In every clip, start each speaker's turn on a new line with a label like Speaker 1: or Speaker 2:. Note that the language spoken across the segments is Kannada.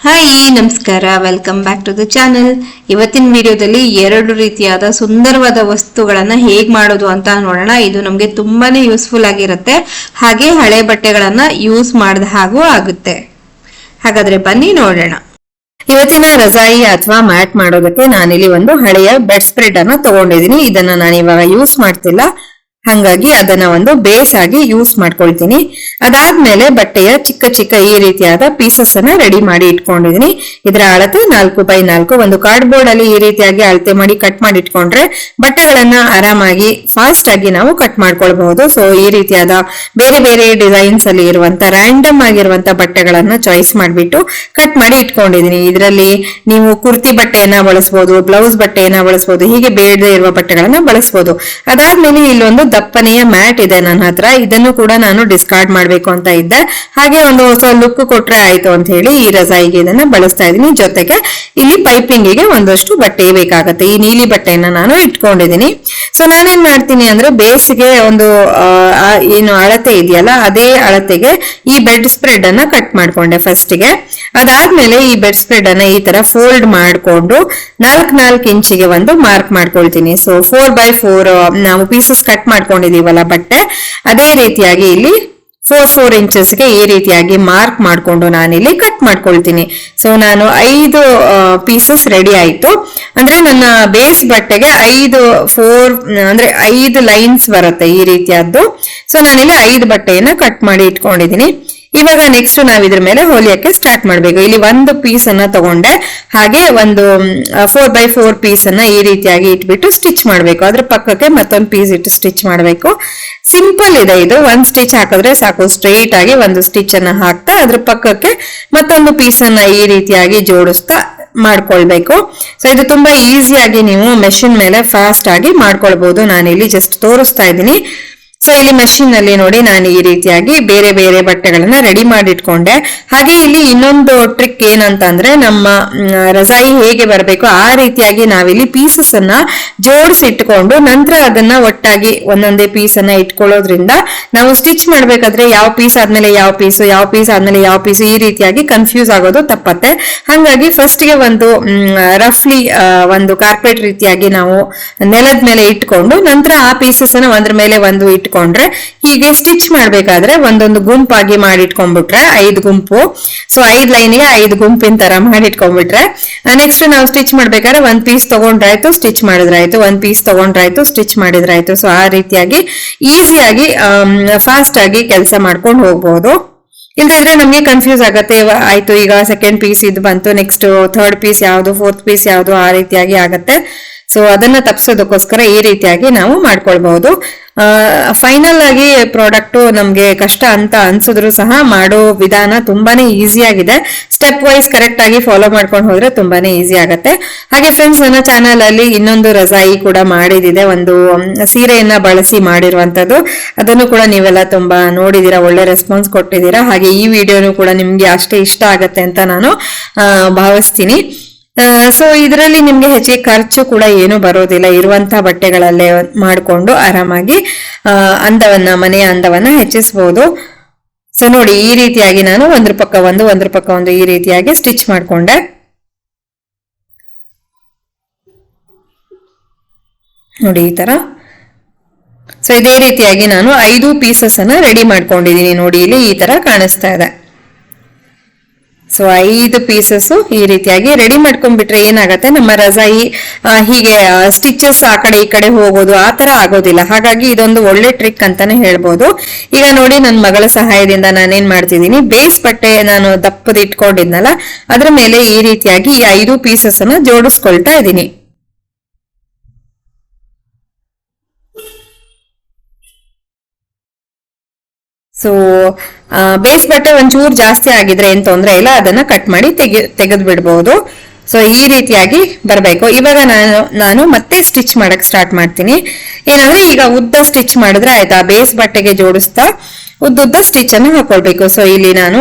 Speaker 1: ಹಾಯ್ ನಮಸ್ಕಾರ, welcome back to the channel. ಇವತ್ತಿನ ವಿಡಿಯೋದಲ್ಲಿ ಎರಡು ರೀತಿಯಾದ ಸುಂದರವಾದ ವಸ್ತುಗಳನ್ನ ಹೇಗ್ ಮಾಡೋದು ಅಂತ ನೋಡೋಣ. ಇದು ನಮ್ಗೆ ತುಂಬಾನೇ ಯೂಸ್ಫುಲ್ ಆಗಿರುತ್ತೆ, ಹಾಗೆ ಹಳೆ ಬಟ್ಟೆಗಳನ್ನ ಯೂಸ್ ಮಾಡಿದ ಹಾಗೂ ಆಗುತ್ತೆ. ಹಾಗಾದ್ರೆ ಬನ್ನಿ ನೋಡೋಣ. ಇವತ್ತಿನ ರಜಾಯಿ ಅಥವಾ ಮ್ಯಾಟ್ ಮಾಡೋದಕ್ಕೆ ನಾನಿಲ್ಲಿ ಒಂದು ಹಳೆಯ ಬೆಡ್ ಸ್ಪ್ರೆಡ್ ಅನ್ನ ತಗೊಂಡಿದ್ದೀನಿ. ಇದನ್ನ ನಾನು ಇವಾಗ ಯೂಸ್ ಮಾಡ್ತಿಲ್ಲ, ಹಾಗಾಗಿ ಅದನ್ನ ಒಂದು ಬೇಸ್ ಆಗಿ ಯೂಸ್ ಮಾಡ್ಕೊಳ್ತೀನಿ. ಅದಾದ್ಮೇಲೆ ಬಟ್ಟೆಯ ಚಿಕ್ಕ ಚಿಕ್ಕ ಈ ರೀತಿಯಾದ ಪೀಸಸ್ ಅನ್ನ ರೆಡಿ ಮಾಡಿ ಇಟ್ಕೊಂಡಿದೀನಿ. ಇದರ ಅಳತೆ 4x4. ಒಂದು ಕಾರ್ಡ್ ಬೋರ್ಡ್ ಅಲ್ಲಿ ಈ ರೀತಿಯಾಗಿ ಅಳತೆ ಮಾಡಿ ಕಟ್ ಮಾಡಿ ಇಟ್ಕೊಂಡ್ರೆ ಬಟ್ಟೆಗಳನ್ನ ಆರಾಮಾಗಿ ಫಾಸ್ಟ್ ಆಗಿ ನಾವು ಕಟ್ ಮಾಡ್ಕೊಳ್ಬಹುದು. ಸೊ ಈ ರೀತಿಯಾದ ಬೇರೆ ಬೇರೆ ಡಿಸೈನ್ಸ್ ಅಲ್ಲಿ ಇರುವಂತ ರ್ಯಾಂಡಮ್ ಆಗಿರುವಂತ ಬಟ್ಟೆಗಳನ್ನ ಚಾಯ್ಸ್ ಮಾಡ್ಬಿಟ್ಟು ಕಟ್ ಮಾಡಿ ಇಟ್ಕೊಂಡಿದೀನಿ. ಇದರಲ್ಲಿ ನೀವು ಕುರ್ತಿ ಬಟ್ಟೆಯನ್ನ ಬಳಸಬಹುದು, ಬ್ಲೌಸ್ ಬಟ್ಟೆಯನ್ನ ಬಳಸಬಹುದು, ಹೀಗೆ ಬೇಡದೇ ಇರುವ ಬಟ್ಟೆಗಳನ್ನ ಬಳಸಬಹುದು. ಅದಾದ್ಮೇಲೆ ಇಲ್ಲೊಂದು ದಪ್ಪನೆಯ ಮ್ಯಾಟ್ ಇದೆ ನನ್ನ ಹತ್ರ. ಇದನ್ನು ಕೂಡ ನಾನು ಡಿಸ್ಕಾರ್ಡ್ ಮಾಡ್ಬೇಕು ಅಂತ ಇದ್ದೆ, ಹಾಗೆ ಒಂದು ಹೊಸ ಲುಕ್ ಕೊಟ್ರೆ ಆಯ್ತು ಅಂತ ಹೇಳಿ ಈ ರಜಾಯಿಗೆ ಇದನ್ನ ಬಳಸ್ತಾ ಇದೀನಿ. ಜೊತೆಗೆ ಇಲ್ಲಿ ಪೈಪಿಂಗಿಗೆ ಒಂದಷ್ಟು ಬಟ್ಟೆ ಬೇಕಾಗತ್ತೆ. ಈ ನೀಲಿ ಬಟ್ಟೆಯನ್ನ ನಾನು ಇಟ್ಕೊಂಡಿದೀನಿ. ಸೊ ನಾನೇನ್ ಮಾಡ್ತೀನಿ ಅಂದ್ರೆ ಬೇಸಿಗೆ ಒಂದು ಏನು ಅಳತೆ ಇದೆಯಲ್ಲ ಅದೇ ಅಳತೆಗೆ ಈ ಬೆಡ್ ಸ್ಪ್ರೆಡ್ ಅನ್ನ ಕಟ್ ಮಾಡ್ಕೊಂಡೆ ಫಸ್ಟ್ ಗೆ. ಅದಾದ್ಮೇಲೆ ಈ ಬೆಡ್ ಸ್ಪ್ರೆಡ್ ಅನ್ನ ಈ ತರ ಫೋಲ್ಡ್ ಮಾಡ್ಕೊಂಡು 4x4 ಇಂಚಿಗೆ ಒಂದು ಮಾರ್ಕ್ ಮಾಡ್ಕೊಳ್ತೀನಿ. ಸೊ 4x4 ನಾವು ಪೀಸಸ್ ಕಟ್ ಮಾಡ್ಕೊಂಡಿದೀವಲ್ಲ ಬಟ್ಟೆ, ಅದೇ ರೀತಿಯಾಗಿ ಇಲ್ಲಿ 4 ಇಂಚಸ್ಗೆ ಈ ರೀತಿಯಾಗಿ ಮಾರ್ಕ್ ಮಾಡ್ಕೊಂಡು ನಾನಿಲ್ಲಿ ಕಟ್ ಮಾಡ್ಕೊಳ್ತೀನಿ. ಸೊ ನಾನು 5 ಪೀಸಸ್ ರೆಡಿ ಆಯ್ತು. ಅಂದ್ರೆ ನನ್ನ ಬೇಸ್ ಬಟ್ಟೆಗೆ 5 ಲೈನ್ಸ್ ಬರುತ್ತೆ ಈ ರೀತಿಯಾದ್ದು. ಸೊ ನಾನಿಲ್ಲಿ 5 ಬಟ್ಟೆಯನ್ನ ಕಟ್ ಮಾಡಿ ಇಟ್ಕೊಂಡಿದೀನಿ. ಇವಾಗ ನೆಕ್ಸ್ಟ್ ನಾವ್ ಇದ್ರ ಮೇಲೆ ಹೊಲಿಯಕ್ಕೆ ಸ್ಟಾರ್ಟ್ ಮಾಡ್ಬೇಕು. ಇಲ್ಲಿ ಒಂದು ಪೀಸ್ ಅನ್ನ ತಗೊಂಡೆ, ಹಾಗೆ ಒಂದು 4x4 ಪೀಸ್ ಅನ್ನ ಈ ರೀತಿಯಾಗಿ ಇಟ್ಬಿಟ್ಟು ಸ್ಟಿಚ್ ಮಾಡ್ಬೇಕು. ಅದ್ರ ಪಕ್ಕಕ್ಕೆ ಮತ್ತೊಂದು ಪೀಸ್ ಇಟ್ಟು ಸ್ಟಿಚ್ ಮಾಡ್ಬೇಕು. ಸಿಂಪಲ್ ಇದೆ ಇದು, ಒಂದ್ ಸ್ಟಿಚ್ ಹಾಕಿದ್ರೆ ಸಾಕು. ಸ್ಟ್ರೈಟ್ ಆಗಿ ಒಂದು ಸ್ಟಿಚ್ ಅನ್ನ ಹಾಕ್ತಾ ಅದ್ರ ಪಕ್ಕಕ್ಕೆ ಮತ್ತೊಂದು ಪೀಸ್ ಅನ್ನ ಈ ರೀತಿಯಾಗಿ ಜೋಡಿಸ್ತಾ ಮಾಡ್ಕೊಳ್ಬೇಕು. ಸೊ ಇದು ತುಂಬಾ ಈಸಿಯಾಗಿ ನೀವು ಮೆಷಿನ್ ಮೇಲೆ ಫಾಸ್ಟ್ ಆಗಿ ಮಾಡ್ಕೊಳ್ಬಹುದು. ನಾನಿಲ್ಲಿ ಜಸ್ಟ್ ತೋರಿಸ್ತಾ ಇದ್ದೀನಿ. ಸೊ ಇಲ್ಲಿ ಮೆಷಿನ್ ಅಲ್ಲಿ ನೋಡಿ ನಾನು ಈ ರೀತಿಯಾಗಿ ಬೇರೆ ಬೇರೆ ಬಟ್ಟೆಗಳನ್ನ ರೆಡಿ ಮಾಡಿ ಇಟ್ಕೊಂಡೆ. ಹಾಗೆ ಇಲ್ಲಿ ಇನ್ನೊಂದು ಟ್ರಿಕ್ ಏನಂತ ಅಂದ್ರೆ, ನಮ್ಮ ರಜಾಯಿ ಹೇಗೆ ಬರಬೇಕು ಆ ರೀತಿಯಾಗಿ ನಾವಿಲ್ಲಿ ಪೀಸಸ್ ಅನ್ನ ಜೋಡಿಸಿ ಇಟ್ಕೊಂಡು ನಂತರ ಅದನ್ನ ಒಟ್ಟಾಗಿ ಒಂದೊಂದೇ ಪೀಸ್ ಅನ್ನ ಇಟ್ಕೊಳ್ಳೋದ್ರಿಂದ ನಾವು ಸ್ಟಿಚ್ ಮಾಡ್ಬೇಕಾದ್ರೆ ಯಾವ ಪೀಸ್ ಆದ್ಮೇಲೆ ಯಾವ ಪೀಸ್, ಯಾವ ಪೀಸ್ ಆದ್ಮೇಲೆ ಯಾವ ಪೀಸ್, ಈ ರೀತಿಯಾಗಿ ಕನ್ಫ್ಯೂಸ್ ಆಗೋದು ತಪ್ಪತ್ತೆ. ಹಾಗಾಗಿ ಫಸ್ಟ್ ಗೆ ಒಂದು ರಫ್ಲಿ ಒಂದು ಕಾರ್ಪೆಟ್ ರೀತಿಯಾಗಿ ನಾವು ನೆಲದ ಮೇಲೆ ಇಟ್ಕೊಂಡು ನಂತರ ಆ ಪೀಸಸ್ ಅನ್ನ ಒಂದ್ರ ಮೇಲೆ ಒಂದು ಇಟ್ಕೊಂಡ್ರೆ, ಹೀಗೆ ಸ್ಟಿಚ್ ಮಾಡ್ಬೇಕಾದ್ರೆ ಒಂದೊಂದು ಗುಂಪಾಗಿ ಮಾಡಿಟ್ಕೊಂಡ್ಬಿಟ್ರೆ 5 ಗುಂಪು. ಸೊ 5 ಲೈನ್ಗೆ 5 ಗುಂಪಿನ ತರ ಮಾಡಿಟ್ಕೊಂಡ್ಬಿಟ್ರೆ ನೆಕ್ಸ್ಟ್ ನಾವು ಸ್ಟಿಚ್ ಮಾಡ್ಬೇಕಾದ್ರೆ ಒಂದ್ ಪೀಸ್ ತಗೊಂಡ್ರಾಯ್ತು, ಸ್ಟಿಚ್ ಮಾಡಿದ್ರಾಯ್ತು, ಒಂದ್ ಪೀಸ್ ತಗೊಂಡ್ರಾಯ್ತು, ಸ್ಟಿಚ್ ಮಾಡಿದ್ರಾಯ್ತು. ಸೊ ಆ ರೀತಿಯಾಗಿ ಈಸಿಯಾಗಿ ಫಾಸ್ಟ್ ಆಗಿ ಕೆಲಸ ಮಾಡ್ಕೊಂಡು ಹೋಗ್ಬಹುದು. ಇಲ್ದಿದ್ರೆ ನಮ್ಗೆ ಕನ್ಫ್ಯೂಸ್ ಆಗತ್ತೆ. ಆಯ್ತು, ಈಗ ಸೆಕೆಂಡ್ ಪೀಸ್ ಇದು ಬಂತು, ನೆಕ್ಸ್ಟ್ ಥರ್ಡ್ ಪೀಸ್ ಯಾವ್ದು, ಫೋರ್ತ್ ಪೀಸ್ ಯಾವ್ದು, ಆ ರೀತಿಯಾಗಿ ಆಗತ್ತೆ. ಸೊ ಅದನ್ನ ತಪ್ಪಿಸೋದಕ್ಕೋಸ್ಕರ ಈ ರೀತಿಯಾಗಿ ನಾವು ಮಾಡ್ಕೊಳ್ಬಹುದು. ಫೈನಲ್ ಆಗಿ ಪ್ರಾಡಕ್ಟ್ ನಮ್ಗೆ ಕಷ್ಟ ಅಂತ ಅನ್ಸಿದ್ರು ಸಹ ಮಾಡೋ ವಿಧಾನ ತುಂಬಾನೇ ಈಸಿ ಆಗಿದೆ. ಸ್ಟೆಪ್ ವೈಸ್ ಕರೆಕ್ಟ್ ಆಗಿ ಫಾಲೋ ಮಾಡ್ಕೊಂಡು ಹೋದ್ರೆ ತುಂಬಾನೇ ಈಸಿ ಆಗತ್ತೆ. ಹಾಗೆ ಫ್ರೆಂಡ್ಸ್, ನನ್ನ ಚಾನೆಲ್ ಅಲ್ಲಿ ಇನ್ನೊಂದು ರಜಾಯಿ ಕೂಡ ಮಾಡಿದಿದೆ, ಒಂದು ಸೀರೆಯನ್ನ ಬಳಸಿ ಮಾಡಿರುವಂತದ್ದು. ಅದನ್ನು ಕೂಡ ನೀವೆಲ್ಲ ತುಂಬಾ ನೋಡಿದೀರಾ, ಒಳ್ಳೆ ರೆಸ್ಪಾನ್ಸ್ ಕೊಟ್ಟಿದ್ದೀರಾ. ಹಾಗೆ ಈ ವಿಡಿಯೋನು ಕೂಡ ನಿಮ್ಗೆ ಅಷ್ಟೇ ಇಷ್ಟ ಆಗತ್ತೆ ಅಂತ ನಾನು ಭಾವಿಸ್ತೀನಿ. ಸೊ ಇದರಲ್ಲಿ ನಿಮ್ಗೆ ಹೆಚ್ಚಿಗೆ ಖರ್ಚು ಕೂಡ ಏನು ಬರೋದಿಲ್ಲ. ಇರುವಂತಹ ಬಟ್ಟೆಗಳಲ್ಲೇ ಮಾಡಿಕೊಂಡು ಆರಾಮಾಗಿ ಮನೆಯ ಅಂದವನ್ನ ಹೆಚ್ಚಿಸಬಹುದು. ಸೊ ನೋಡಿ, ಈ ರೀತಿಯಾಗಿ ನಾನು ಒಂದ್ರ ಪಕ್ಕ ಒಂದು ಈ ರೀತಿಯಾಗಿ ಸ್ಟಿಚ್ ಮಾಡ್ಕೊಂಡೆ. ನೋಡಿ ಈ ತರ. ಸೊ ಇದೇ ರೀತಿಯಾಗಿ ನಾನು 5 ಪೀಸಸ್ ಅನ್ನ ರೆಡಿ ಮಾಡ್ಕೊಂಡಿದೀನಿ. ನೋಡಿ ಇಲ್ಲಿ ಈ ತರ ಕಾಣಿಸ್ತಾ ಇದೆ. ಸೊ 5 ಪೀಸಸ್ ಈ ರೀತಿಯಾಗಿ ರೆಡಿ ಮಾಡ್ಕೊಂಡ್ಬಿಟ್ರೆ ಏನಾಗತ್ತೆ, ನಮ್ಮ ರಜಾಯಿ ಹೀಗೆ ಸ್ಟಿಚಸ್ ಆ ಕಡೆ ಈ ಕಡೆ ಹೋಗೋದು ಆ ತರ ಆಗೋದಿಲ್ಲ. ಹಾಗಾಗಿ ಇದೊಂದು ಒಳ್ಳೆ ಟ್ರಿಕ್ ಅಂತಾನೆ ಹೇಳ್ಬೋದು. ಈಗ ನೋಡಿ, ನನ್ನ ಮಗಳ ಸಹಾಯದಿಂದ ನಾನೇನ್ ಮಾಡ್ತಿದ್ದೀನಿ, ಬೇಸ್ ಬಟ್ಟೆ ನಾನು ದಪ್ಪದ ಇಟ್ಕೊಂಡಿದ್ನಲ್ಲ ಅದ್ರ ಮೇಲೆ ಈ ರೀತಿಯಾಗಿ ಈ 5 ಪೀಸಸ್ ಅನ್ನ ಜೋಡಿಸ್ಕೊಳ್ತಾ ಇದ್ದೀನಿ. ಸೊ ಬೇಸ್ ಬಟ್ಟೆ ಒಂಚೂರು ಜಾಸ್ತಿ ಆಗಿದ್ರೆ ಏನ್ ತೊಂದ್ರೆ ಇಲ್ಲ, ಅದನ್ನ ಕಟ್ ಮಾಡಿ ತೆಗೆದು ಬಿಡಬಹುದು. ಸೊ ಈ ರೀತಿಯಾಗಿ ಬರಬೇಕು. ಇವಾಗ ನಾನು ಮತ್ತೆ ಸ್ಟಿಚ್ ಮಾಡಕ್ ಸ್ಟಾರ್ಟ್ ಮಾಡ್ತೀನಿ. ಏನಂದ್ರೆ ಈಗ ಉದ್ದ ಸ್ಟಿಚ್ ಮಾಡಿದ್ರೆ ಆಯ್ತಾ, ಬೇಸ್ ಬಟ್ಟೆಗೆ ಜೋಡಿಸ್ತಾ ಉದ್ದುದ್ದ ಸ್ಟಿಚ್ ಅನ್ನು ಹಾಕೊಳ್ಬೇಕು. ಸೊ ಇಲ್ಲಿ ನಾನು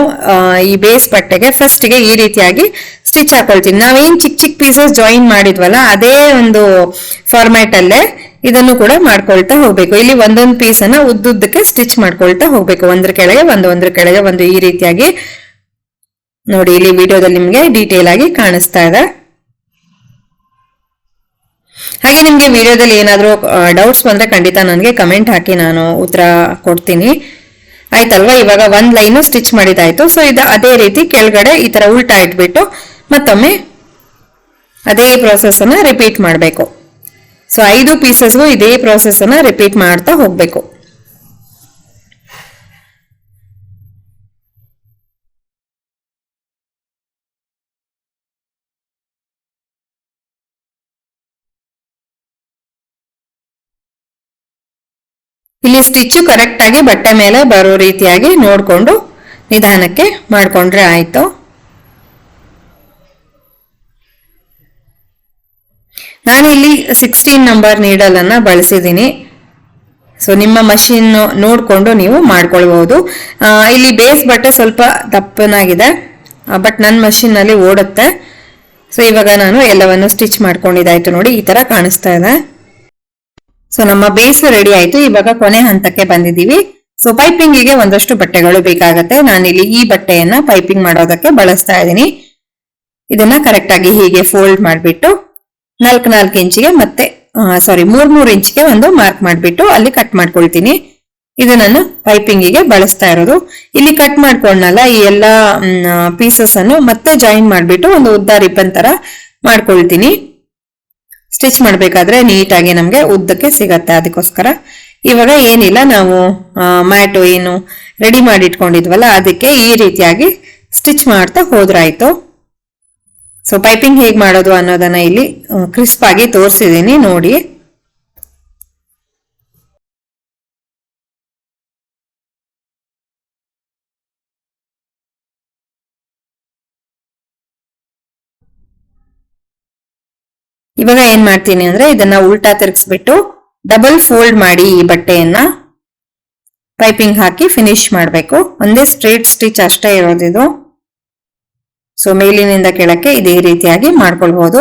Speaker 1: ಈ ಬೇಸ್ ಬಟ್ಟೆಗೆ ಫಸ್ಟ್ ಗೆ ಈ ರೀತಿಯಾಗಿ ಸ್ಟಿಚ್ ಹಾಕೊಳ್ತೀನಿ. ನಾವೇನ್ ಚಿಕ್ಕ ಚಿಕ್ಕ ಪೀಸಸ್ ಜಾಯಿನ್ ಮಾಡಿದ್ವಲ್ಲ ಅದೇ ಒಂದು ಫಾರ್ಮ್ಯಾಟ್ ಅಲ್ಲೇ ಇದನ್ನು ಕೂಡ ಮಾಡ್ಕೊಳ್ತಾ ಹೋಗ್ಬೇಕು. ಇಲ್ಲಿ ಒಂದೊಂದು ಪೀಸ್ ಅನ್ನ ಉದ್ದುದ್ದಕ್ಕೆ ಸ್ಟಿಚ್ ಮಾಡ್ಕೊಳ್ತಾ ಹೋಗ್ಬೇಕು, ಒಂದ್ರ ಕೆಳಗೆ ಒಂದು ಈ ರೀತಿಯಾಗಿ ನೋಡಿ ಇಲ್ಲಿ ವಿಡಿಯೋದಲ್ಲಿ ನಿಮಗೆ ಡೀಟೇಲ್ ಆಗಿ ಕಾಣಿಸ್ತಾ ಇದೆ. ಹಾಗೆ ನಿಮ್ಗೆ ವಿಡಿಯೋದಲ್ಲಿ ಏನಾದರೂ ಡೌಟ್ಸ್ ಬಂದ್ರೆ ಖಂಡಿತ ನನಗೆ ಕಮೆಂಟ್ ಹಾಕಿ, ನಾನು ಉತ್ತರ ಕೊಡ್ತೀನಿ. ಆಯ್ತಲ್ವಾ? ಇವಾಗ ಒಂದ್ ಲೈನು ಸ್ಟಿಚ್ ಮಾಡಿದಾಯ್ತು. ಸೊ ಇದು ಅದೇ ರೀತಿ ಕೆಳಗಡೆ ಈ ತರ ಉಲ್ಟಾ ಇಟ್ಬಿಟ್ಟು ಮತ್ತೊಮ್ಮೆ ಅದೇ ಪ್ರೋಸೆಸ್ ಅನ್ನ ರಿಪೀಟ್ ಮಾಡಬೇಕು. ಸೊ 5 ಪೀಸಸ್ಗೂ ಇದೇ ಪ್ರೋಸೆಸ್ ಅನ್ನ ರಿಪೀಟ್ ಮಾಡ್ತಾ ಹೋಗ್ಬೇಕು. ಇಲ್ಲಿ ಸ್ಟಿಚ್ ಕರೆಕ್ಟ್ ಆಗಿ ಬಟ್ಟೆ ಮೇಲೆ ಬರೋ ರೀತಿಯಾಗಿ ನೋಡ್ಕೊಂಡು ನಿಧಾನಕ್ಕೆ ಮಾಡ್ಕೊಂಡ್ರೆ ಆಯ್ತು. ನಾನು ಇಲ್ಲಿ 16 ನಂಬರ್ ನೀಡಲ್ ಅನ್ನ ಬಳಸಿದ್ದೀನಿ. ಸೊ ನಿಮ್ಮ ಮಷಿನ್ ನೋಡ್ಕೊಂಡು ನೀವು ಮಾಡ್ಕೊಳ್ಬಹುದು. ಇಲ್ಲಿ ಬೇಸ್ ಬಟ್ಟೆ ಸ್ವಲ್ಪ ದಪ್ಪನಾಗಿದೆ, ಬಟ್ ನನ್ನ ಮಷಿನ್ ನಲ್ಲಿ ಓಡುತ್ತೆ. ಸೊ ಇವಾಗ ನಾನು ಎಲ್ಲವನ್ನು ಸ್ಟಿಚ್ ಮಾಡ್ಕೊಂಡಿದ್ದಾಯ್ತು. ನೋಡಿ ಈ ತರ ಕಾಣಿಸ್ತಾ ಇದೆ. ಸೊ ನಮ್ಮ ಬೇಸ್ ರೆಡಿ ಆಯ್ತು. ಇವಾಗ ಕೊನೆ ಹಂತಕ್ಕೆ ಬಂದಿದ್ದೀವಿ. ಸೊ ಪೈಪಿಂಗಿಗೆ ಒಂದಷ್ಟು ಬಟ್ಟೆಗಳು ಬೇಕಾಗತ್ತೆ. ನಾನಿಲ್ಲಿ ಈ ಬಟ್ಟೆಯನ್ನ ಪೈಪಿಂಗ್ ಮಾಡೋದಕ್ಕೆ ಬಳಸ್ತಾ ಇದ್ದೀನಿ. ಇದನ್ನ ಕರೆಕ್ಟ್ ಆಗಿ ಹೀಗೆ ಫೋಲ್ಡ್ ಮಾಡಿಬಿಟ್ಟು 4 ಇಂಚಿಗೆ ಮತ್ತೆ 3 ಇಂಚಿಗೆ ಒಂದು ಮಾರ್ಕ್ ಮಾಡಿಬಿಟ್ಟು ಅಲ್ಲಿ ಕಟ್ ಮಾಡ್ಕೊಳ್ತೀನಿ. ಇದು ನಾನು ಪೈಪಿಂಗಿಗೆ ಬಳಸ್ತಾ ಇರೋದು. ಇಲ್ಲಿ ಕಟ್ ಮಾಡ್ಕೊಂಡಲ್ಲ ಈ ಎಲ್ಲಾ ಪೀಸಸ್ ಅನ್ನು ಮತ್ತೆ ಜಾಯಿನ್ ಮಾಡಿಬಿಟ್ಟು ಒಂದು ಉದ್ದ ರಿಬ್ಬನ್ ತರ ಮಾಡ್ಕೊಳ್ತೀನಿ. ಸ್ಟಿಚ್ ಮಾಡ್ಬೇಕಾದ್ರೆ ನೀಟಾಗಿ ನಮ್ಗೆ ಉದ್ದಕ್ಕೆ ಸಿಗತ್ತೆ. ಅದಕ್ಕೋಸ್ಕರ ಇವಾಗ ಏನಿಲ್ಲ, ನಾವು ಮ್ಯಾಟು ಏನು ರೆಡಿ ಮಾಡಿ ಇಟ್ಕೊಂಡಿದ್ವಲ್ಲ ಅದಕ್ಕೆ ಈ ರೀತಿಯಾಗಿ ಸ್ಟಿಚ್ ಮಾಡ್ತಾ ಹೋದ್ರಾಯ್ತು. ಸೊ ಪೈಪಿಂಗ್ ಹೇಗ್ ಮಾಡೋದು ಅನ್ನೋದನ್ನ ಇಲ್ಲಿ ಕ್ರಿಸ್ಪ್ ಆಗಿ ತೋರಿಸಿದೀನಿ ನೋಡಿ. ಇವಾಗ ಏನ್ ಮಾಡ್ತೀನಿ ಅಂದ್ರೆ ಇದನ್ನ ಉಲ್ಟಾ ತಿರ್ಗಿಸ್ಬಿಟ್ಟು ಡಬಲ್ ಫೋಲ್ಡ್ ಮಾಡಿ ಈ ಬಟ್ಟೆಯನ್ನ ಪೈಪಿಂಗ್ ಹಾಕಿ ಫಿನಿಶ್ ಮಾಡಬೇಕು. ಒಂದೇ ಸ್ಟ್ರೇಟ್ ಸ್ಟಿಚ್ ಅಷ್ಟೇ ಇರೋದಿದು. ಸೊ ಮೇಲಿನಿಂದ ಕೆಳಕ್ಕೆ ಇದೇ ರೀತಿಯಾಗಿ ಮಾಡ್ಕೊಳ್ಬಹುದು.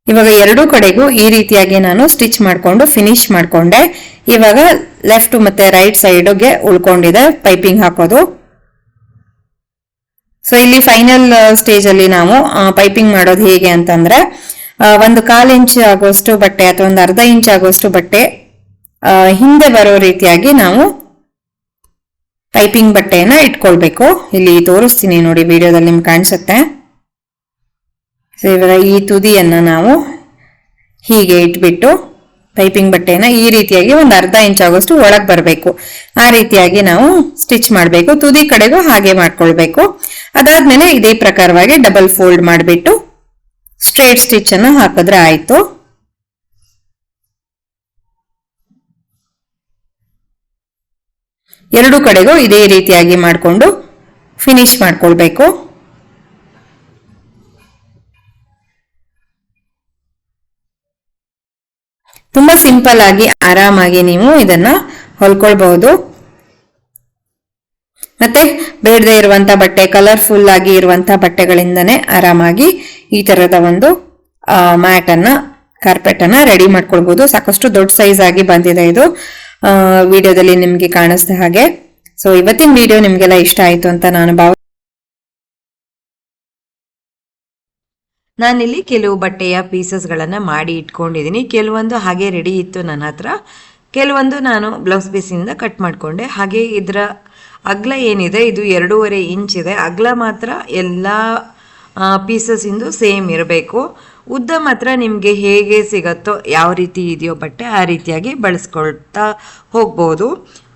Speaker 1: ಇವಾಗ ಎರಡೂ ಕಡೆಗೂ ಈ ರೀತಿಯಾಗಿ ನಾನು ಸ್ಟಿಚ್ ಮಾಡ್ಕೊಂಡು ಫಿನಿಶ್ ಮಾಡ್ಕೊಂಡೆ. ಇವಾಗ ಲೆಫ್ಟ್ ಮತ್ತೆ ರೈಟ್ ಸೈಡ್ಗೆ ಉಳ್ಕೊಂಡಿದೆ ಪೈಪಿಂಗ್ ಹಾಕೋದು. ಸೊ ಇಲ್ಲಿ ಫೈನಲ್ ಸ್ಟೇಜ್ ಅಲ್ಲಿ ನಾವು ಪೈಪಿಂಗ್ ಮಾಡೋದು ಹೇಗೆ ಅಂತಂದ್ರೆ, 1/4 ಇಂಚ್ ಆಗುವಷ್ಟು ಬಟ್ಟೆ ಅಥವಾ 1/2 ಇಂಚ್ ಆಗುವಷ್ಟು ಬಟ್ಟೆ ಹಿಂದೆ ಬರೋ ರೀತಿಯಾಗಿ ನಾವು ಪೈಪಿಂಗ್ ಬಟ್ಟೆಯನ್ನ ಇಟ್ಕೊಳ್ಬೇಕು. ಇಲ್ಲಿ ತೋರಿಸ್ತೀನಿ ನೋಡಿ, ವಿಡಿಯೋದಲ್ಲಿ ನಿಮ್ಗೆ ಕಾಣಿಸುತ್ತೆ. ಸೊ ಇವಾಗ ಈ ತುದಿಯನ್ನ ನಾವು ಹೀಗೆ ಇಟ್ಬಿಟ್ಟು ಪೈಪಿಂಗ್ ಬಟ್ಟೆಯನ್ನ ಈ ರೀತಿಯಾಗಿ 1/2 ಇಂಚ್ ಆಗೋಷ್ಟು ಒಳಗೆ ಬರಬೇಕು. ಆ ರೀತಿಯಾಗಿ ನಾವು ಸ್ಟಿಚ್ ಮಾಡಬೇಕು. ತುದಿ ಕಡೆಗೂ ಹಾಗೆ ಮಾಡ್ಕೊಳ್ಬೇಕು. ಅದಾದ್ಮೇಲೆ ಇದೇ ಪ್ರಕಾರವಾಗಿ ಡಬಲ್ ಫೋಲ್ಡ್ ಮಾಡಿಬಿಟ್ಟು ಸ್ಟ್ರೇಟ್ ಸ್ಟಿಚ್ ಅನ್ನ ಹಾಕಿದ್ರೆ ಆಯ್ತು. ಎರಡು ಕಡೆಗೂ ಇದೇ ರೀತಿಯಾಗಿ ಮಾಡಿಕೊಂಡು ಫಿನಿಶ್ ಮಾಡ್ಕೊಳ್ಬೇಕು. ತುಂಬಾ ಸಿಂಪಲ್ ಆಗಿ ಆರಾಮಾಗಿ ನೀವು ಇದನ್ನ ಹೊಲ್ಕೊಳ್ಬಹುದು. ಮತ್ತೆ ಬೇಡದೇ ಇರುವಂತ ಬಟ್ಟೆ, ಕಲರ್ಫುಲ್ ಆಗಿ ಇರುವಂತಹ ಬಟ್ಟೆಗಳಿಂದನೇ ಆರಾಮಾಗಿ ಈ ತರದ ಒಂದು ಮ್ಯಾಟ್ ಅನ್ನ, ಕಾರ್ಪೆಟ್ ಅನ್ನ ರೆಡಿ ಮಾಡ್ಕೊಳ್ಬಹುದು. ಸಾಕಷ್ಟು ದೊಡ್ಡ ಸೈಜ್ ಆಗಿ ಬಂದಿದೆ ಇದು ವಿಡಿಯೋದಲ್ಲಿ ನಿಮ್ಗೆ ಕಾಣಿಸ್ದ ಹಾಗೆ. ಸೊ ಇವತ್ತಿನ ವಿಡಿಯೋ ನಿಮ್ಗೆಲ್ಲ ಇಷ್ಟ ಆಯ್ತು ಅಂತ
Speaker 2: ನಾನಿಲ್ಲಿ ಕೆಲವು ಬಟ್ಟೆಯ ಪೀಸಸ್ಗಳನ್ನ ಮಾಡಿ ಇಟ್ಕೊಂಡಿದ್ದೀನಿ. ಕೆಲವೊಂದು ಹಾಗೆ ರೆಡಿ ಇತ್ತು ನನ್ನ ಹತ್ರ, ಕೆಲವೊಂದು ನಾನು ಬ್ಲೌಸ್ ಪೀಸಿಂದ ಕಟ್ ಮಾಡಿಕೊಂಡೆ. ಹಾಗೆ ಇದರ ಅಗಲ ಏನಿದೆ ಇದು 2.5 ಇಂಚ್ ಇದೆ. ಅಗಲ ಮಾತ್ರ ಎಲ್ಲ ಪೀಸಸ್ ಇಂದು ಸೇಮ್ ಇರಬೇಕು. ಉದ್ದ ಮಾತ್ರ ನಿಮಗೆ ಹೇಗೆ ಸಿಗತ್ತೋ, ಯಾವ ರೀತಿ ಇದೆಯೋ ಬಟ್ಟೆ ಆ ರೀತಿಯಾಗಿ ಬಳಸ್ಕೊಳ್ತಾ ಹೋಗ್ಬೋದು.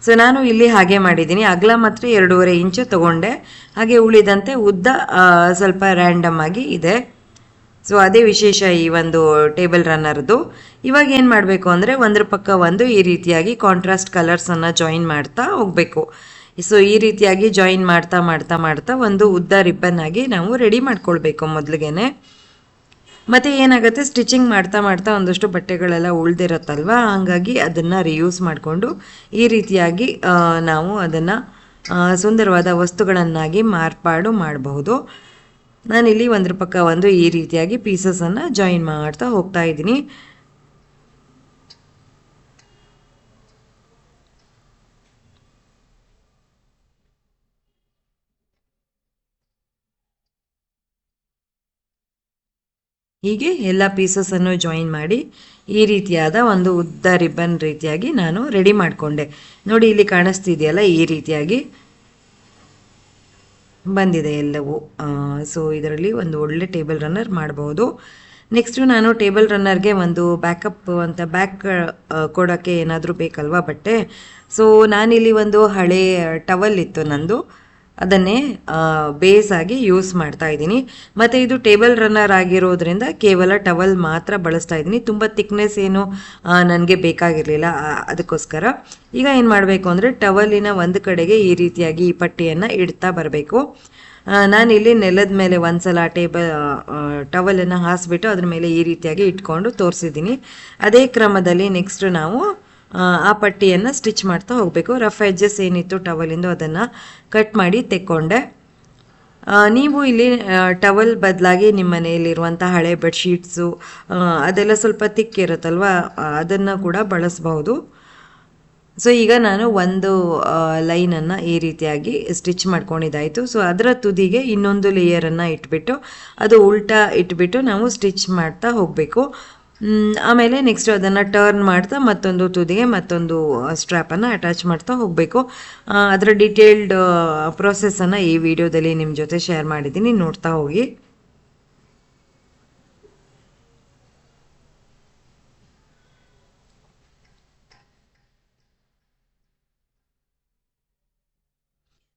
Speaker 2: ಸೊ ನಾನು ಇಲ್ಲಿ ಹಾಗೆ ಮಾಡಿದ್ದೀನಿ. ಅಗಲ ಮಾತ್ರ 2.5 ಇಂಚು ತಗೊಂಡೆ. ಹಾಗೆ ಉಳಿದಂತೆ ಉದ್ದ ಸ್ವಲ್ಪ ರ್ಯಾಂಡಮ್ ಆಗಿ ಇದೆ. ಸೊ ಅದೇ ವಿಶೇಷ ಈ ಒಂದು ಟೇಬಲ್ ರನ್ನರ್ದು. ಇವಾಗ ಏನು ಮಾಡಬೇಕು ಅಂದರೆ ಒಂದ್ರ ಪಕ್ಕ ಒಂದು ಈ ರೀತಿಯಾಗಿ ಕಾಂಟ್ರಾಸ್ಟ್ ಕಲರ್ಸನ್ನು ಜಾಯಿನ್ ಮಾಡ್ತಾ ಹೋಗಬೇಕು. ಸೊ ಈ ರೀತಿಯಾಗಿ ಜಾಯಿನ್ ಮಾಡ್ತಾ ಮಾಡ್ತಾ ಮಾಡ್ತಾ ಒಂದು ಉದ್ದ ರಿಬ್ಬನ್ ಆಗಿ ನಾವು ರೆಡಿ ಮಾಡ್ಕೊಳ್ಬೇಕು ಮೊದಲಿಗೆನೆ. ಮತ್ತು ಏನಾಗುತ್ತೆ, ಸ್ಟಿಚಿಂಗ್ ಮಾಡ್ತಾ ಮಾಡ್ತಾ ಒಂದಷ್ಟು ಬಟ್ಟೆಗಳೆಲ್ಲ ಉಳ್ದಿರತ್ತಲ್ವ, ಹಾಗಾಗಿ ಅದನ್ನು ರಿಯೂಸ್ ಮಾಡಿಕೊಂಡು ಈ ರೀತಿಯಾಗಿ ನಾವು ಅದನ್ನು ಸುಂದರವಾದ ವಸ್ತುಗಳನ್ನಾಗಿ ಮಾರ್ಪಾಡು ಮಾಡಬಹುದು. ನಾನಿಲ್ಲಿ ಒಂದ್ರ ಪಕ್ಕ ಒಂದು ಈ ರೀತಿಯಾಗಿ ಪೀಸಸನ್ನು ಜಾಯಿನ್ ಮಾಡ್ತಾ ಹೋಗ್ತಾ ಇದ್ದೀನಿ. ಹೀಗೆ ಎಲ್ಲ ಪೀಸಸನ್ನು ಜಾಯಿನ್ ಮಾಡಿ ಈ ರೀತಿಯಾದ ಒಂದು ಉದ್ದ ರಿಬ್ಬನ್ ರೀತಿಯಾಗಿ ನಾನು ರೆಡಿ ಮಾಡಿಕೊಂಡೆ. ನೋಡಿ ಇಲ್ಲಿ ಕಾಣಿಸ್ತಿದೆಯಲ್ಲ, ಈ ರೀತಿಯಾಗಿ ಬಂದಿದೆ ಎಲ್ಲವೂ. ಸೊ ಇದರಲ್ಲಿ ಒಂದು ಒಳ್ಳೆ ಟೇಬಲ್ ರನ್ನರ್ ಮಾಡಬಹುದು. ನೆಕ್ಸ್ಟು ನಾನು ಟೇಬಲ್ ರನ್ನರ್ಗೆ ಒಂದು ಬ್ಯಾಕಪ್ ಅಂತ ಬ್ಯಾಕ್ ಕೊಡೋಕ್ಕೆ ಏನಾದರೂ ಬೇಕಲ್ವಾ ಬಟ್ಟೆ. ಸೊ ನಾನಿಲ್ಲಿ ಒಂದು ಹಳೆ ಟವಲ್ ಇತ್ತು ನಂದು, ಅದನ್ನೇ ಬೇಸ್ ಆಗಿ ಯೂಸ್ ಮಾಡ್ತಾ ಇದ್ದೀನಿ. ಮತ್ತು ಇದು ಟೇಬಲ್ ರನ್ನರ್ ಆಗಿರೋದ್ರಿಂದ ಕೇವಲ ಟವಲ್ ಮಾತ್ರ ಬಳಸ್ತಾ ಇದ್ದೀನಿ. ತುಂಬ ಥಿಕ್ನೆಸ್ ಏನು ನನಗೆ ಬೇಕಾಗಿರಲಿಲ್ಲ, ಅದಕ್ಕೋಸ್ಕರ ಈಗ ಏನು ಮಾಡಬೇಕು ಅಂದರೆ ಟವಲಿನ ಒಂದು ಕಡೆಗೆ ಈ ರೀತಿಯಾಗಿ ಈ ಪಟ್ಟಿಯನ್ನು ಇಡ್ತಾ ಬರಬೇಕು. ನಾನಿಲ್ಲಿ ನೆಲದ ಮೇಲೆ ಒಂದ್ಸಲ ಟವಲನ್ನು ಹಾಸಿಬಿಟ್ಟು ಅದ್ರ ಮೇಲೆ ಈ ರೀತಿಯಾಗಿ ಇಟ್ಕೊಂಡು ತೋರಿಸಿದ್ದೀನಿ. ಅದೇ ಕ್ರಮದಲ್ಲಿ ನೆಕ್ಸ್ಟ್ ನಾವು ಆ ಪಟ್ಟಿಯನ್ನು ಸ್ಟಿಚ್ ಮಾಡ್ತಾ ಹೋಗಬೇಕು. ರಫ್ ಎಡ್ಜಸ್ ಏನಿತ್ತು ಟವಲಿಂದು ಅದನ್ನು ಕಟ್ ಮಾಡಿ ತೆಕ್ಕೊಂಡೆ. ನೀವು ಇಲ್ಲಿ ಟವಲ್ ಬದಲಾಗಿ ನಿಮ್ಮ ಮನೆಯಲ್ಲಿರುವಂಥ ಹಳೆ ಬೆಡ್ಶೀಟ್ಸು ಅದೆಲ್ಲ ಸ್ವಲ್ಪ ತಿಕ್ ಇರುತ್ತಲ್ವ, ಅದನ್ನು ಕೂಡ ಬಳಸಬಹುದು. ಸೊ ಈಗ ನಾನು ಒಂದು ಲೈನನ್ನು ಈ ರೀತಿಯಾಗಿ ಸ್ಟಿಚ್ ಮಾಡ್ಕೊಂಡಿದ್ದಾಯಿತು. ಸೊ ಅದರ ತುದಿಗೆ ಇನ್ನೊಂದು ಲೇಯರನ್ನು ಇಟ್ಬಿಟ್ಟು ಅದು ಉಲ್ಟಾ ಇಟ್ಬಿಟ್ಟು ನಾವು ಸ್ಟಿಚ್ ಮಾಡ್ತಾ ಹೋಗಬೇಕು. ಆಮೇಲೆ ನೆಕ್ಸ್ಟ್ ಅದನ್ನು ಟರ್ನ್ ಮಾಡ್ತಾ ಮತ್ತೊಂದು ತುದಿಗೆ ಮತ್ತೊಂದು ಸ್ಟ್ರ್ಯಾಪನ್ನು ಅಟ್ಯಾಚ್ ಮಾಡ್ತಾ ಹೋಗಬೇಕು. ಅದರ ಡೀಟೇಲ್ಡ್ ಪ್ರೊಸೆಸನ್ನು ಈ ವಿಡಿಯೋದಲ್ಲಿ ನಿಮ್ಮ ಜೊತೆ ಶೇರ್ ಮಾಡಿದ್ದೀನಿ, ನೋಡ್ತಾ ಹೋಗಿ.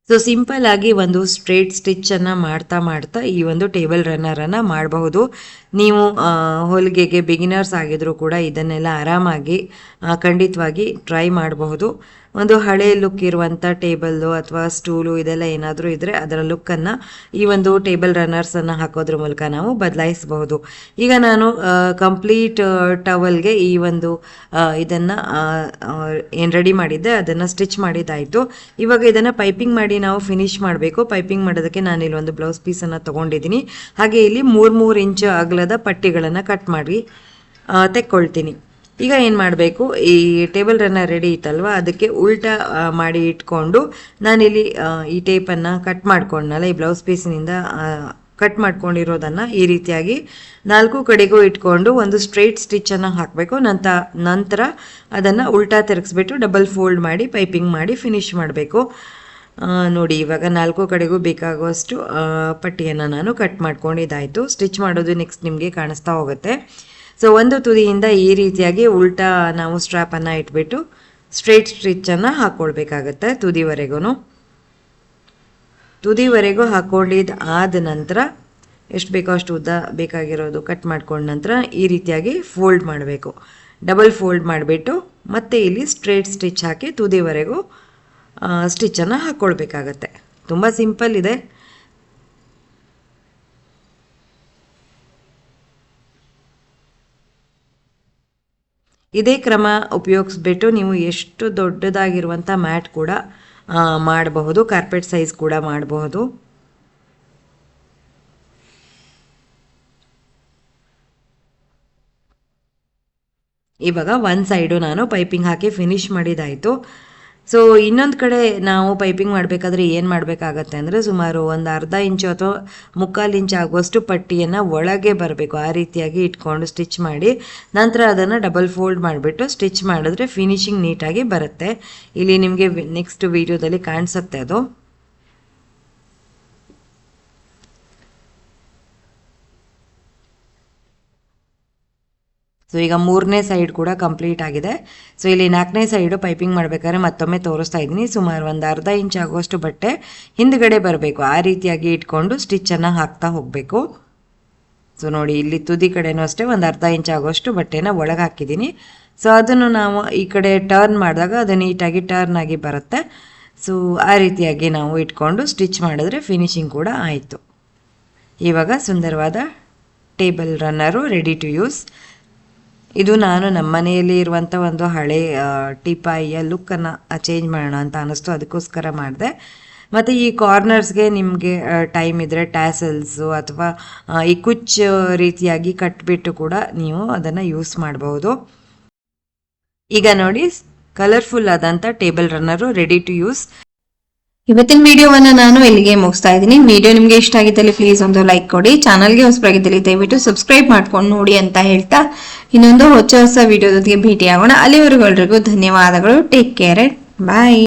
Speaker 2: ಸೊ ಸಿಂಪಲ್ ಆಗಿ ಒಂದು ಸ್ಟ್ರೇಟ್ ಸ್ಟಿಚ್ಚನ್ನು ಮಾಡ್ತಾ ಮಾಡ್ತಾ ಈ ಒಂದು ಟೇಬಲ್ ರನ್ನರನ್ನು ಮಾಡಬಹುದು. ನೀವು ಹೊಲಿಗೆಗೆ ಬಿಗಿನರ್ಸ್ ಆಗಿದ್ರೂ ಕೂಡ ಇದನ್ನೆಲ್ಲ ಆರಾಮಾಗಿ ಖಂಡಿತವಾಗಿ ಟ್ರೈ ಮಾಡಬಹುದು. ಒಂದು ಹಳೆ ಲುಕ್ ಇರುವಂಥ ಟೇಬಲ್ಲು ಅಥವಾ ಸ್ಟೂಲು ಇದೆಲ್ಲ ಏನಾದರೂ ಇದ್ದರೆ ಅದರ ಲುಕ್ಕನ್ನು ಈ ಒಂದು ಟೇಬಲ್ ರನ್ನರ್ಸನ್ನು ಹಾಕೋದ್ರ ಮೂಲಕ ನಾವು ಬದಲಾಯಿಸಬಹುದು. ಈಗ ನಾನು ಕಂಪ್ಲೀಟ್ ಟವಲ್ಗೆ ಈ ಒಂದು ಇದನ್ನು ಏನು ರೆಡಿ ಮಾಡಿದ್ದೆ ಅದನ್ನು ಸ್ಟಿಚ್ ಮಾಡಿದ್ದಾಯಿತು. ಇವಾಗ ಇದನ್ನು ಪೈಪಿಂಗ್ ಮಾಡಿ ನಾವು ಫಿನಿಶ್ ಮಾಡಬೇಕು. ಪೈಪಿಂಗ್ ಮಾಡೋದಕ್ಕೆ ನಾನಿಲ್ಲಿ ಒಂದು ಬ್ಲೌಸ್ ಪೀಸನ್ನು ತೊಗೊಂಡಿದ್ದೀನಿ. ಹಾಗೆ ಇಲ್ಲಿ 3 ಇಂಚು ಅಗಲದ ಪಟ್ಟಿಗಳನ್ನು ಕಟ್ ಮಾಡಿ ತೆಕ್ಕೊಳ್ತೀನಿ. ಈಗ ಏನು ಮಾಡಬೇಕು, ಈ ಟೇಬಲ್ ರನ್ನರ್ ರೆಡಿ ಇತ್ತಲ್ವ ಅದಕ್ಕೆ ಉಲ್ಟಾ ಮಾಡಿ ಇಟ್ಕೊಂಡು ನಾನಿಲ್ಲಿ ಈ ಟೇಪನ್ನು ಕಟ್ ಮಾಡ್ಕೊಂಡನಲ್ಲ, ಈ ಬ್ಲೌಸ್ ಪೀಸಿನಿಂದ ಕಟ್ ಮಾಡ್ಕೊಂಡಿರೋದನ್ನು ಈ ರೀತಿಯಾಗಿ 4 ಕಡೆಗೂ ಇಟ್ಕೊಂಡು ಒಂದು ಸ್ಟ್ರೈಟ್ ಸ್ಟಿಚ್ಚನ್ನು ಹಾಕಬೇಕು. ನಂತರ ಅದನ್ನು ಉಲ್ಟಾ ತಿರುಗಿಸ್ಬಿಟ್ಟು ಡಬಲ್ ಫೋಲ್ಡ್ ಮಾಡಿ ಪೈಪಿಂಗ್ ಮಾಡಿ ಫಿನಿಶ್ ಮಾಡಬೇಕು. ನೋಡಿ ಇವಾಗ 4 ಕಡೆಗೂ ಬೇಕಾಗುವಷ್ಟು ಪಟ್ಟಿಯನ್ನು ನಾನು ಕಟ್ ಮಾಡ್ಕೊಂಡಿದ್ದಾಯಿತು. ಸ್ಟಿಚ್ ಮಾಡೋದು ನೆಕ್ಸ್ಟ್ ನಿಮಗೆ ಕಾಣಿಸ್ತಾ ಹೋಗುತ್ತೆ. ಸೊ ಒಂದು ತುದಿಯಿಂದ ಈ ರೀತಿಯಾಗಿ ಉಲ್ಟಾ ನಾವು ಸ್ಟ್ರ್ಯಾಪನ್ನು ಇಟ್ಬಿಟ್ಟು ಸ್ಟ್ರೈಟ್ ಸ್ಟಿಚ್ಚನ್ನು ಹಾಕ್ಕೊಳ್ಬೇಕಾಗತ್ತೆ ತುದಿವರೆಗೂ ಹಾಕ್ಕೊಂಡಿದ್ದು ಆದ ನಂತರ ಎಷ್ಟು ಬೇಕೋ ಅಷ್ಟು ಉದ್ದ ಬೇಕಾಗಿರೋದು ಕಟ್ ಮಾಡ್ಕೊಂಡ ನಂತರ ಈ ರೀತಿಯಾಗಿ ಫೋಲ್ಡ್ ಮಾಡಬೇಕು. ಡಬಲ್ ಫೋಲ್ಡ್ ಮಾಡಿಬಿಟ್ಟು ಮತ್ತೆ ಇಲ್ಲಿ ಸ್ಟ್ರೈಟ್ ಸ್ಟಿಚ್ ಹಾಕಿ ತುದಿವರೆಗೂ ಸ್ಟಿಚ್ಚನ್ನು ಹಾಕ್ಕೊಳ್ಬೇಕಾಗತ್ತೆ. ತುಂಬ ಸಿಂಪಲ್ ಇದೆ. ಇದೇ ಕ್ರಮ ಉಪಯೋಗಿಸ್ಬಿಟ್ಟು ನೀವು ಎಷ್ಟು ದೊಡ್ಡದಾಗಿರುವಂಥ ಮ್ಯಾಟ್ ಕೂಡ ಮಾಡಬಹುದು, ಕಾರ್ಪೆಟ್ ಸೈಜ್ ಕೂಡ ಮಾಡಬಹುದು. ಇವಾಗ ಒಂದು ಸೈಡು ನಾನು ಪೈಪಿಂಗ್ ಹಾಕಿ ಫಿನಿಶ್ ಮಾಡಿದ್ದಾಯಿತು. ಸೊ ಇನ್ನೊಂದು ಕಡೆ ನಾವು ಪೈಪಿಂಗ್ ಮಾಡಬೇಕಾದ್ರೆ ಏನು ಮಾಡಬೇಕಾಗತ್ತೆ ಅಂದರೆ ಸುಮಾರು ಒಂದು ಅರ್ಧ ಇಂಚು ಅಥವಾ 3/4 ಇಂಚು ಆಗುವಷ್ಟು ಪಟ್ಟಿಯನ್ನು ಒಳಗೆ ಬರಬೇಕು. ಆ ರೀತಿಯಾಗಿ ಇಟ್ಕೊಂಡು ಸ್ಟಿಚ್ ಮಾಡಿ ನಂತರ ಅದನ್ನು ಡಬಲ್ ಫೋಲ್ಡ್ ಮಾಡಿಬಿಟ್ಟು ಸ್ಟಿಚ್ ಮಾಡಿದ್ರೆ ಫಿನಿಶಿಂಗ್ ನೀಟಾಗಿ ಬರುತ್ತೆ. ಇಲ್ಲಿ ನಿಮಗೆ ನೆಕ್ಸ್ಟ್ ವಿಡಿಯೋದಲ್ಲಿ ಕಾಣಿಸುತ್ತೆ ಅದು. ಸೊ ಈಗ 3ನೇ ಸೈಡ್ ಕೂಡ ಕಂಪ್ಲೀಟ್ ಆಗಿದೆ. ಸೊ ಇಲ್ಲಿ 4ನೇ ಸೈಡು ಪೈಪಿಂಗ್ ಮಾಡಬೇಕಾದ್ರೆ ಮತ್ತೊಮ್ಮೆ ತೋರಿಸ್ತಾ ಇದ್ದೀನಿ. ಸುಮಾರು ಒಂದು ಅರ್ಧ ಇಂಚ್ ಆಗುವಷ್ಟು ಬಟ್ಟೆ ಹಿಂದ್ಗಡೆ ಬರಬೇಕು. ಆ ರೀತಿಯಾಗಿ ಇಟ್ಕೊಂಡು ಸ್ಟಿಚ್ಚನ್ನು ಹಾಕ್ತಾ ಹೋಗಬೇಕು. ಸೊ ನೋಡಿ ಇಲ್ಲಿ ತುದಿ ಕಡೆನೂ ಅಷ್ಟೇ ಒಂದು ಅರ್ಧ ಇಂಚ್ ಆಗುವಷ್ಟು ಬಟ್ಟೆನ ಒಳಗೆ ಹಾಕಿದ್ದೀನಿ. ಸೊ ಅದನ್ನು ನಾವು ಈ ಕಡೆ ಟರ್ನ್ ಮಾಡಿದಾಗ ಅದು ನೀಟಾಗಿ ಟರ್ನ್ ಆಗಿ ಬರುತ್ತೆ. ಸೊ ಆ ರೀತಿಯಾಗಿ ನಾವು ಇಟ್ಕೊಂಡು ಸ್ಟಿಚ್ ಮಾಡಿದ್ರೆ ಫಿನಿಶಿಂಗ್ ಕೂಡ ಆಯಿತು. ಇವಾಗ ಸುಂದರವಾದ ಟೇಬಲ್ ರನ್ನರು ರೆಡಿ ಟು ಯೂಸ್. ಇದು ನಾನು ನಮ್ಮ ಮನೆಯಲ್ಲಿ ಇರುವಂಥ ಒಂದು ಹಳೆ ಟೀಪಾಯಿಯ ಲುಕ್ಕನ್ನು ಚೇಂಜ್ ಮಾಡೋಣ ಅಂತ ಅನ್ನಿಸ್ತು, ಅದಕ್ಕೋಸ್ಕರ ಮಾಡಿದೆ. ಮತ್ತು ಈ ಕಾರ್ನರ್ಸ್ಗೆ ನಿಮಗೆ ಟೈಮ್ ಇದ್ದರೆ ಟ್ಯಾಸಲ್ಸು ಅಥವಾ ಈ ಕುಚ್ಚು ರೀತಿಯಾಗಿ ಕಟ್ಬಿಟ್ಟು ಕೂಡ ನೀವು ಅದನ್ನು ಯೂಸ್ ಮಾಡಬಹುದು. ಈಗ ನೋಡಿ, ಕಲರ್ಫುಲ್ ಆದಂಥ ಟೇಬಲ್ ರನ್ನರು ರೆಡಿ ಟು ಯೂಸ್.
Speaker 1: ಇವತ್ತಿನ ವಿಡಿಯೋವನ್ನ ನಾನು ಇಲ್ಲಿಗೆ ಮುಗಿಸ್ತಾ ಇದ್ದೀನಿ. ವಿಡಿಯೋ ನಿಮ್ಗೆ ಇಷ್ಟ ಆಗಿದ್ದಲ್ಲಿ ಪ್ಲೀಸ್ ಒಂದು ಲೈಕ್ ಕೊಡಿ. ಚಾನಲ್ಗೆ ಹೊಸಬರಾಗಿದ್ದಲ್ಲಿ ದಯವಿಟ್ಟು ಸಬ್ಸ್ಕ್ರೈಬ್ ಮಾಡ್ಕೊಂಡು ನೋಡಿ ಅಂತ ಹೇಳ್ತಾ ಇನ್ನೊಂದು ಹೊಸ ವಿಡಿಯೋದೊಂದಿಗೆ ಭೇಟಿ ಆಗೋಣ. ಅಲ್ಲಿವರೆಗೂ ಎಲ್ರಿಗೂ ಧನ್ಯವಾದಗಳು. Take care. ಬಾಯ್.